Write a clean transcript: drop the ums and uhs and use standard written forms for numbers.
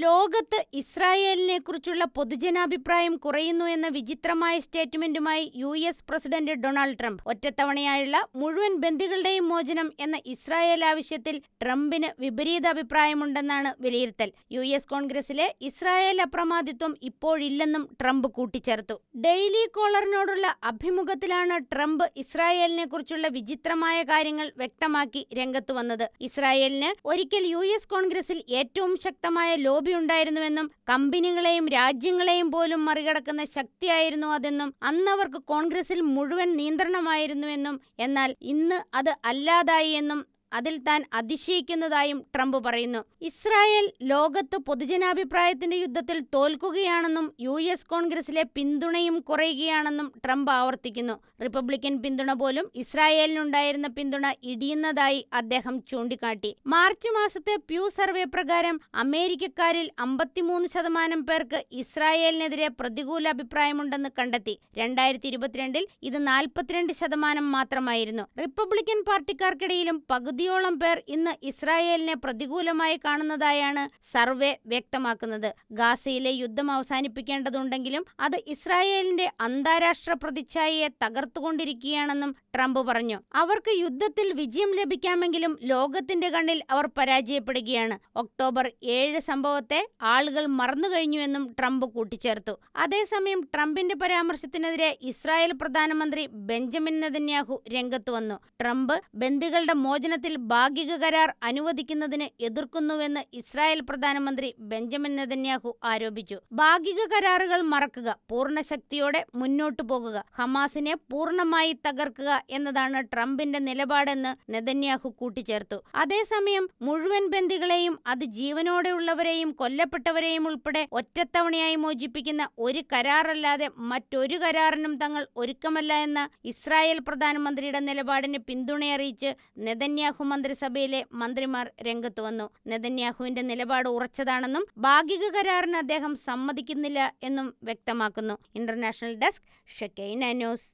ലോകത്ത് ഇസ്രായേലിനെക്കുറിച്ചുള്ള പൊതുജനാഭിപ്രായം കുറയുന്നു എന്ന വിചിത്രമായ സ്റ്റേറ്റ്മെന്റുമായി US പ്രസിഡന്റ് ഡൊണാൾഡ് ട്രംപ്. ഒറ്റത്തവണയായുള്ള മുഴുവൻ ബന്ദികളുടെയും മോചനം എന്ന ഇസ്രായേൽ ആവശ്യത്തിൽ ട്രംപിന് വിപരീത അഭിപ്രായമുണ്ടെന്നാണ് വിലയിരുത്തൽ. US കോൺഗ്രസിലെ ഇസ്രായേൽ അപ്രമാദിത്വം ഇപ്പോഴില്ലെന്നും ട്രംപ് കൂട്ടിച്ചേർത്തു. ഡെയിലി കോളറിനോടുള്ള അഭിമുഖത്തിലാണ് ട്രംപ് ഇസ്രായേലിനെക്കുറിച്ചുള്ള വിചിത്രമായ കാര്യങ്ങൾ വ്യക്തമാക്കി രംഗത്തു വന്നത്. ഇസ്രായേലിന് ഒരിക്കൽ US കോൺഗ്രസിൽ ഏറ്റവും ശക്തമായ ലോബി ഉണ്ടായിരുന്നുവെന്നും കമ്പനികളെയും രാജ്യങ്ങളെയും പോലും മറികടക്കുന്ന ശക്തിയായിരുന്നു അതെന്നും അന്നവർക്ക് കോൺഗ്രസിൽ മുഴുവൻ നിയന്ത്രണമായിരുന്നുവെന്നും എന്നാൽ ഇന്ന് അത് അല്ലാതായി എന്നും അതിൽ താൻ അതിശയിക്കുന്നതായും ട്രംപ് പറയുന്നു. ഇസ്രായേൽ ലോകത്ത് പൊതുജനാഭിപ്രായത്തിന്റെ യുദ്ധത്തിൽ തോൽക്കുകയാണെന്നും US കോൺഗ്രസിലെ പിന്തുണയും കുറയുകയാണെന്നും ട്രംപ് ആവർത്തിക്കുന്നു. റിപ്പബ്ലിക്കൻ പിന്തുണ പോലും ഇസ്രായേലിനുണ്ടായിരുന്ന പിന്തുണ ഇടിയുന്നതായി അദ്ദേഹം ചൂണ്ടിക്കാട്ടി. മാർച്ച് മാസത്തെ പ്യൂ സർവേ പ്രകാരം അമേരിക്കക്കാരിൽ 53% പേർക്ക് ഇസ്രായേലിനെതിരെ പ്രതികൂല അഭിപ്രായമുണ്ടെന്ന് കണ്ടെത്തി. 2022 ഇത് 42% മാത്രമായിരുന്നു. റിപ്പബ്ലിക്കൻ പാർട്ടിക്കാർക്കിടയിലും പകുതിയോളം പേർ ഇന്ന് ഇസ്രായേലിനെ പ്രതികൂലമായി കാണുന്നതായാണ് സർവേ വ്യക്തമാക്കുന്നത്. ഗാസയിലെ യുദ്ധം അവസാനിപ്പിക്കേണ്ടതുണ്ടെങ്കിലും അത് ഇസ്രായേലിന്റെ അന്താരാഷ്ട്ര പ്രതിച്ഛായയെ തകർത്തുകൊണ്ടിരിക്കുകയാണെന്നും ട്രംപ് പറഞ്ഞു. അവർക്ക് യുദ്ധത്തിൽ വിജയം ലഭിക്കാമെങ്കിലും ലോകത്തിന്റെ കണ്ണിൽ അവർ പരാജയപ്പെടുകയാണ്. ഒക്ടോബർ 7 സംഭവത്തെ ആളുകൾ മറന്നുകഴിഞ്ഞുവെന്നും ട്രംപ് കൂട്ടിച്ചേർത്തു. അതേസമയം ട്രംപിന്റെ പരാമർശത്തിനെതിരെ ഇസ്രായേൽ പ്രധാനമന്ത്രി ബെഞ്ചമിൻ നെതന്യാഹു രംഗത്തു വന്നു. ട്രംപ് ബന്ദികളുടെ മോചനത്തിൽ ഭാഗിക കരാർ അനുവദിക്കുന്നതിന് എതിർക്കുന്നുവെന്ന് ഇസ്രായേൽ പ്രധാനമന്ത്രി ബെഞ്ചമിൻ നെതന്യാഹു ആരോപിച്ചു. ഭാഗിക കരാറുകൾ മറക്കുക, പൂർണ്ണ ശക്തിയോടെ മുന്നോട്ടു പോകുക, ഹമാസിനെ പൂർണ്ണമായി തകർക്കുക എന്നതാണ് ട്രംപിന്റെ നിലപാടെന്ന് നെതന്യാഹു കൂട്ടിച്ചേർത്തു. അതേസമയം മുഴുവൻ ബന്ദികളെയും, അത് ജീവനോടെയുള്ളവരെയും കൊല്ലപ്പെട്ടവരെയും ഉൾപ്പെടെ ഒറ്റത്തവണയായി മോചിപ്പിക്കുന്ന ഒരു കരാറല്ലാതെ മറ്റൊരു കരാറിനും തങ്ങൾ ഒരുക്കമല്ല എന്ന ഇസ്രായേൽ പ്രധാനമന്ത്രിയുടെ നിലപാടിന് പിന്തുണയറിയിച്ച് നെതന്യാഹു മന്ത്രിസഭയിലെ മന്ത്രിമാർ രംഗത്തു വന്നു. നെതന്യാഹുവിന്റെ നിലപാട് ഉറച്ചതാണെന്നും ഭാഗിക കരാറിന് അദ്ദേഹം സമ്മതിക്കുന്നില്ല എന്നും വ്യക്തമാക്കുന്നു. International desk, Shekinah news.